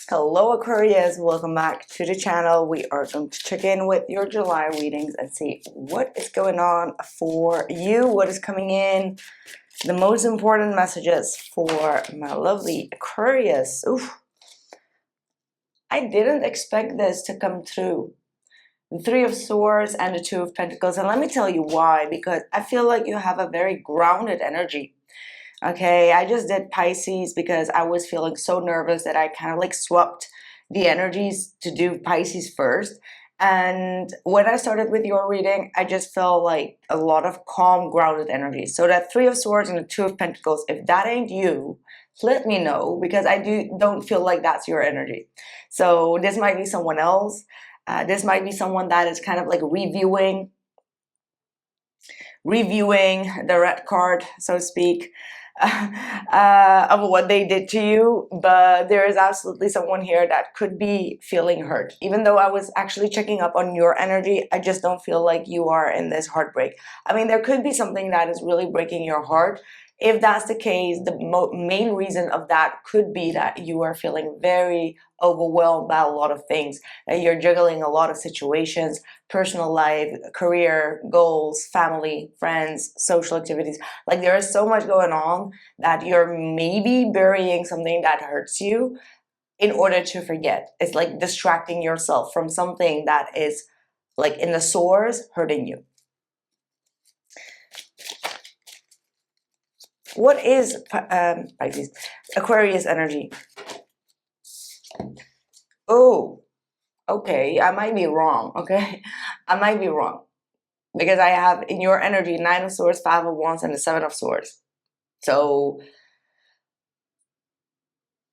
Hello Aquarius, welcome back to the channel. We are going to check in with your July readings and see what is going on for you, what is coming in, the most important messages for my lovely Aquarius. Oof. I didn't expect this to come through. The Three of Swords and the Two of Pentacles, and let me tell you why, because I feel like you have a very grounded energy. Okay, I just did Pisces because I was feeling so nervous that I kind of like swapped the energies to do Pisces first. And when I started with your reading, I just felt like a lot of calm, grounded energy. So that Three of Swords and the Two of Pentacles, if that ain't you, let me know, because I don't feel like that's your energy. So this might be someone else. This might be someone that is kind of like reviewing the red card, so to speak, of what they did to you. But there is absolutely someone here that could be feeling hurt. Even though I was actually checking up on your energy, I just don't feel like you are in this heartbreak. I mean, there could be something that is really breaking your heart. If that's the case, the main reason of that could be that you are feeling very overwhelmed by a lot of things, that you're juggling a lot of situations, personal life, career, goals, family, friends, social activities. Like there is so much going on that you're maybe burying something that hurts you in order to forget. It's like distracting yourself from something that is like in the source hurting you. What is Pisces? Aquarius energy? Oh, okay, I might be wrong, okay? I might be wrong. Because I have in your energy Nine of Swords, Five of Wands, and the Seven of Swords. So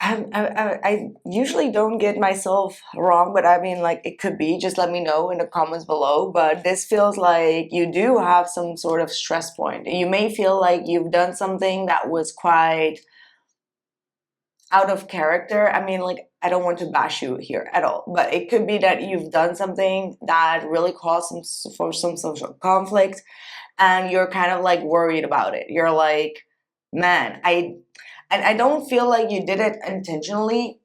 I usually don't get myself wrong, but I mean, like, it could be. Just let me know in the comments below. But this feels like you do have some sort of stress point. You may feel like you've done something that was quite out of character. I mean, like, I don't want to bash you here at all, but it could be that you've done something that really caused some social conflict, and you're kind of like worried about it. You're like, man, I don't feel like you did it intentionally.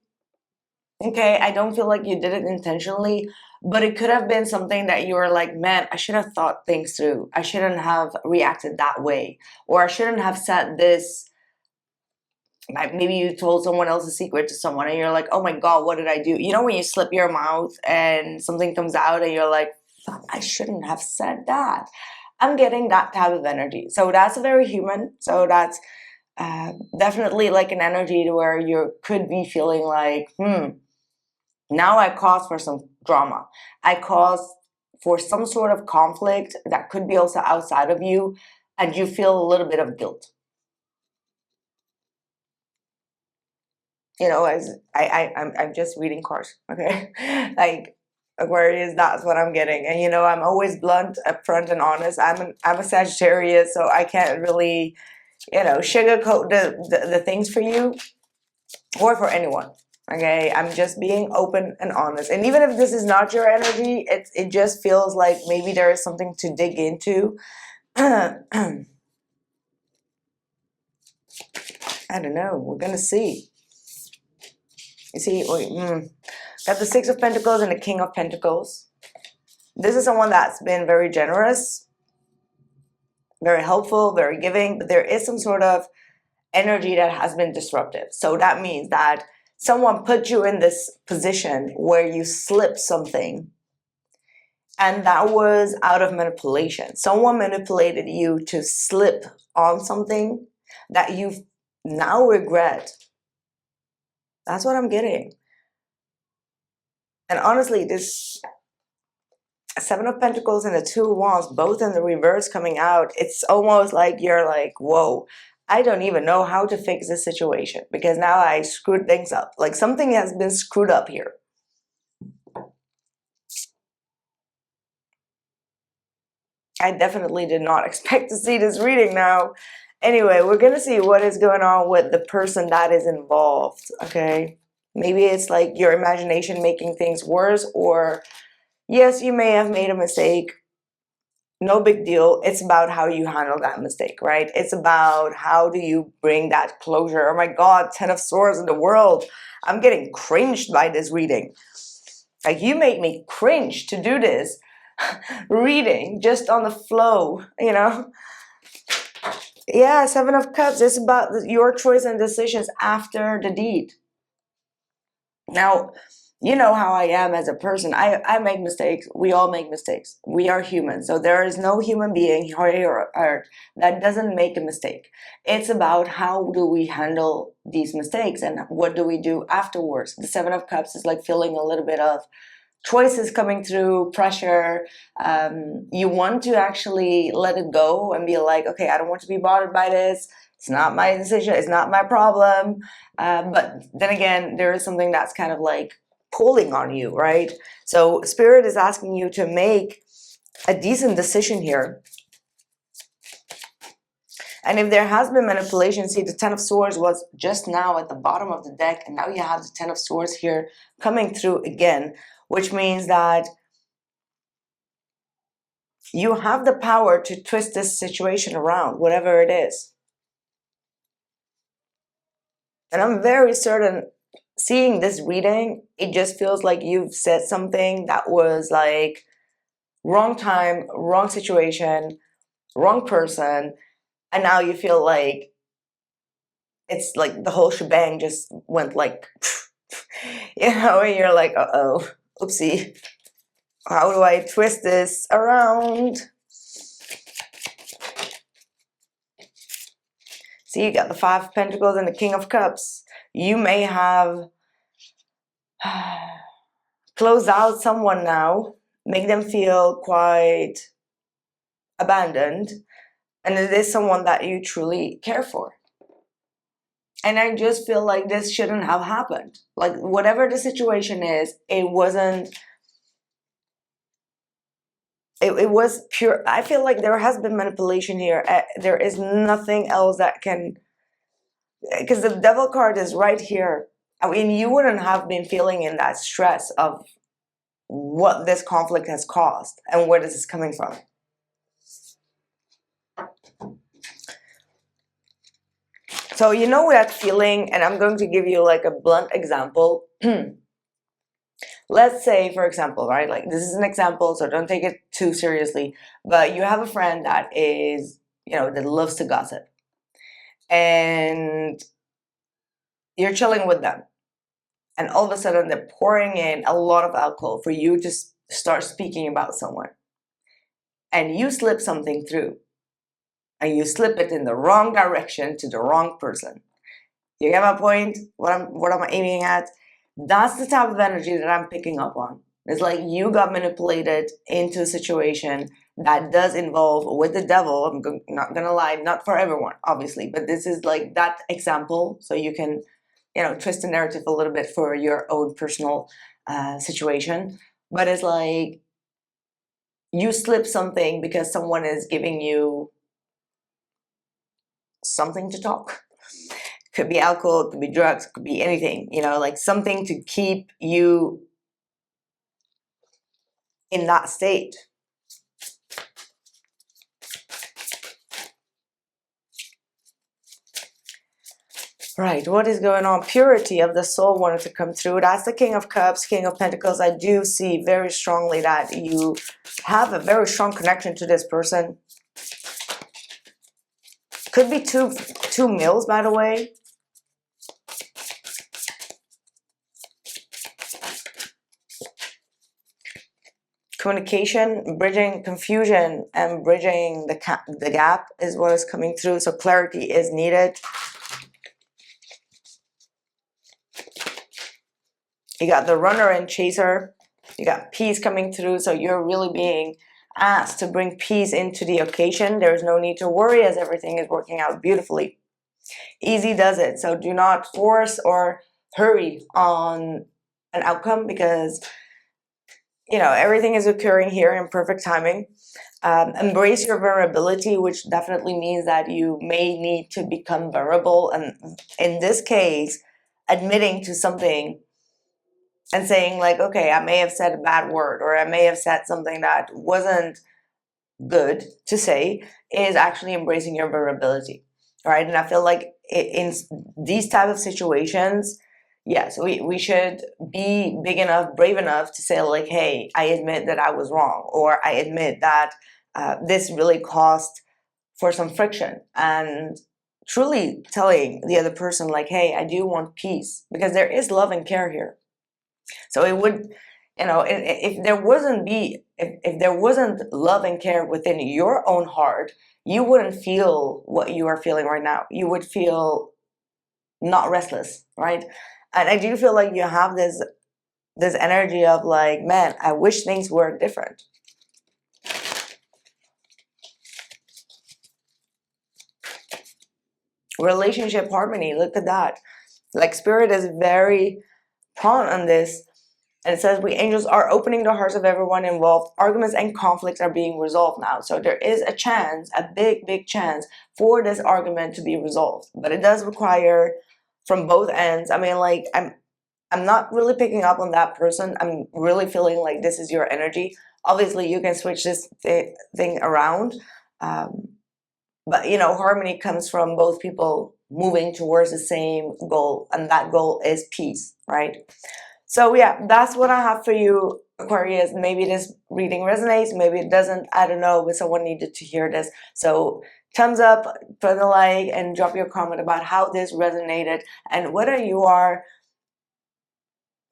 Okay, I don't feel like you did it intentionally, but it could have been something that you were like, man, I should have thought things through. I shouldn't have reacted that way, or I shouldn't have said this. Like maybe you told someone else a secret to someone and you're like, oh my God, what did I do? You know, when you slip your mouth and something comes out and you're like, fuck, I shouldn't have said that. I'm getting that type of energy. So that's very human. So that's definitely like an energy where you could be feeling like, now I caused for some drama. I caused for some sort of conflict that could be also outside of you, and you feel a little bit of guilt. You know, as I'm just reading cards, okay? Like Aquarius, that's what I'm getting. And you know, I'm always blunt, upfront, and honest. I'm a Sagittarius, so I can't really, you know, sugarcoat the things for you or for anyone. Okay, I'm just being open and honest. And even if this is not your energy, it just feels like maybe there is something to dig into. I don't know. We're gonna see. You see, got the Six of Pentacles and the King of Pentacles. This is someone that's been very generous, very helpful, very giving, but there is some sort of energy that has been disruptive. So that means that someone put you in this position where you slipped something, and that was out of manipulation. Someone manipulated you to slip on something that you now regret. That's what I'm getting. And honestly, this Seven of Pentacles and the Two of Wands, both in the reverse coming out, it's almost like you're like, whoa, I don't even know how to fix this situation because now I screwed things up. Like something has been screwed up here. I definitely did not expect to see this reading now. Anyway, we're going to see what is going on with the person that is involved, okay? Maybe it's like your imagination making things worse, or yes, you may have made a mistake, no big deal. It's about how you handle that mistake, right? It's about how do you bring that closure. Oh my God, 10 of Swords in the world. I'm getting cringed by this reading. Like, you made me cringe to do this reading just on the flow, you know? Yeah, 7 of Cups. It's about your choice and decisions after the deed. Now, you know how I am as a person. I make mistakes. We all make mistakes. We are human. So there is no human being here on earth that doesn't make a mistake. It's about how do we handle these mistakes and what do we do afterwards. The 7 of Cups is like feeling a little bit of choices coming through, pressure. You want to actually let it go and be like, okay, I don't want to be bothered by this. It's not my decision. It's not my problem. But then again, there is something that's kind of like pulling on you, right? So Spirit is asking you to make a decent decision here. And if there has been manipulation, see, the 10 of Swords was just now at the bottom of the deck, and now you have the 10 of Swords here coming through again, which means that you have the power to twist this situation around, whatever it is. And I'm very certain, seeing this reading, it just feels like you've said something that was like wrong time, wrong situation, wrong person, and now you feel like it's like the whole shebang just went like, you know, and you're like, uh-oh, oopsie. How do I twist this around? See, you got the 5 of Pentacles and the King of Cups. You may have closed out someone now, make them feel quite abandoned, and it is someone that you truly care for. And I just feel like this shouldn't have happened. Like, whatever the situation is, it wasn't, it was pure. I feel like there has been manipulation here. There is nothing else that can, because the Devil card is right here. I mean, you wouldn't have been feeling in that stress of what this conflict has caused and where this is coming from. So you know that feeling, and I'm going to give you like a blunt example. Let's say, for example, right, like this is an example, so don't take it too seriously, but you have a friend that is, you know, that loves to gossip, and you're chilling with them, and all of a sudden they're pouring in a lot of alcohol for you to start speaking about someone, and you slip something through, and you slip it in the wrong direction to the wrong person. You get my point? What am I aiming at? That's the type of energy that I'm picking up on. It's like you got manipulated into a situation that does involve with the devil. I'm not gonna lie, not for everyone, obviously, but this is like that example, so you can, you know, twist the narrative a little bit for your own personal situation. But it's like you slip something because someone is giving you something to talk. Could be alcohol, could be drugs, could be anything, you know, like something to keep you in that state. Right, what is going on? Purity of the soul wanted to come through. That's the King of Cups, King of Pentacles. I do see very strongly that you have a very strong connection to this person. Could be two males, by the way. Communication, bridging confusion, and bridging the gap is what is coming through. So clarity is needed. You got the runner and chaser. You got peace coming through. So you're really being asked to bring peace into the occasion. There's no need to worry as everything is working out beautifully. Easy does it. So do not force or hurry on an outcome, because, you know, everything is occurring here in perfect timing. Embrace your vulnerability, which definitely means that you may need to become vulnerable. And in this case, admitting to something and saying like, okay, I may have said a bad word, or I may have said something that wasn't good to say is actually embracing your vulnerability, right? And I feel like in these type of situations, yes, we should be big enough, brave enough to say like, hey, I admit that I was wrong, or I admit that this really caused for some friction, and truly telling the other person like, hey, I do want peace, because there is love and care here. So it would, you know, if there wasn't if there wasn't love and care within your own heart, you wouldn't feel what you are feeling right now. You would feel not restless, right? And I do feel like you have this energy of like, man, I wish things were different. Relationship harmony, look at that. Like, spirit is very prone on this. And it says, we angels are opening the hearts of everyone involved. Arguments and conflicts are being resolved now. So there is a chance, a big chance for this argument to be resolved. But it does require from both ends. I mean, like, I'm not really picking up on that person. I'm really feeling like this is your energy. Obviously, you can switch this thing around. But, you know, harmony comes from both people moving towards the same goal. And that goal is peace, right? So yeah, that's what I have for you, Aquarius. Maybe this reading resonates, maybe it doesn't, I don't know, but someone needed to hear this. So thumbs up, put a like, and drop your comment about how this resonated and whether you are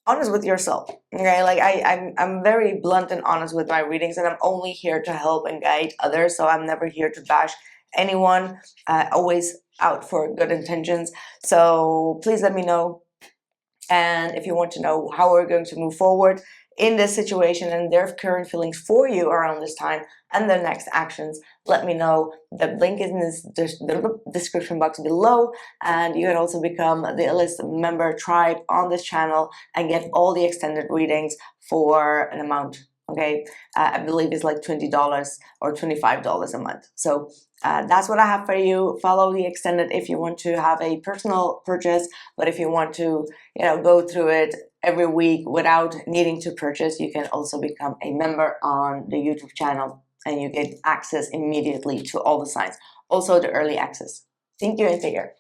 honest with yourself. Okay, like I'm very blunt and honest with my readings, and I'm only here to help and guide others. So I'm never here to bash anyone, always out for good intentions. So please let me know. And if you want to know how we're going to move forward in this situation and their current feelings for you around this time and their next actions, let me know. The link is in the description box below, and you can also become the illest member tribe on this channel and get all the extended readings for an amount. Okay, I believe it's like $20 or $25 a month. So that's what I have for you. Follow the extended if you want to have a personal purchase, but if you want to, you know, go through it every week without needing to purchase, you can also become a member on the YouTube channel, and you get access immediately to all the signs, also the early access. Thank you and take care.